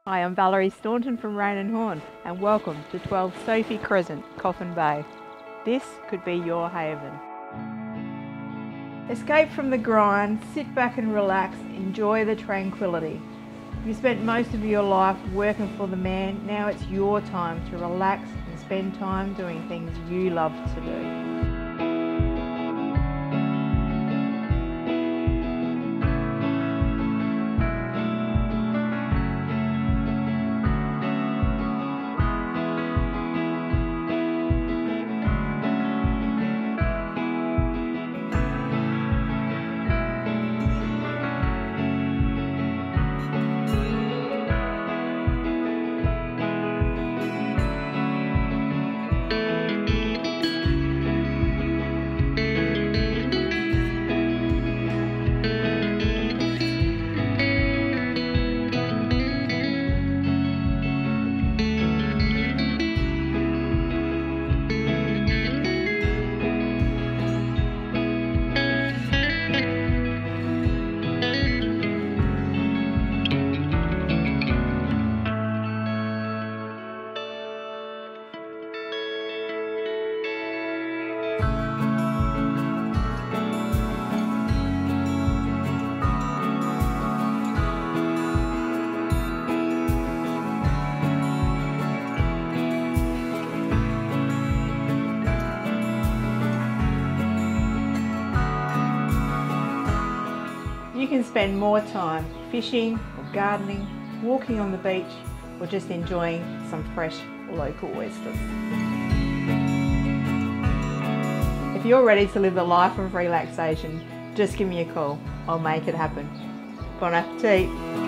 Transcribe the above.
Hi, I'm Valerie Staunton from Rain and Horn, and welcome to 12 Sophie Crescent, Coffin Bay. This could be your haven. Escape from the grind, sit back and relax, enjoy the tranquility. You spent most of your life working for the man, now it's your time to relax and spend time doing things you love to do. You can spend more time fishing or gardening, walking on the beach, or just enjoying some fresh local oysters. If you're ready to live the life of relaxation, just give me a call. I'll make it happen. Bon appetit!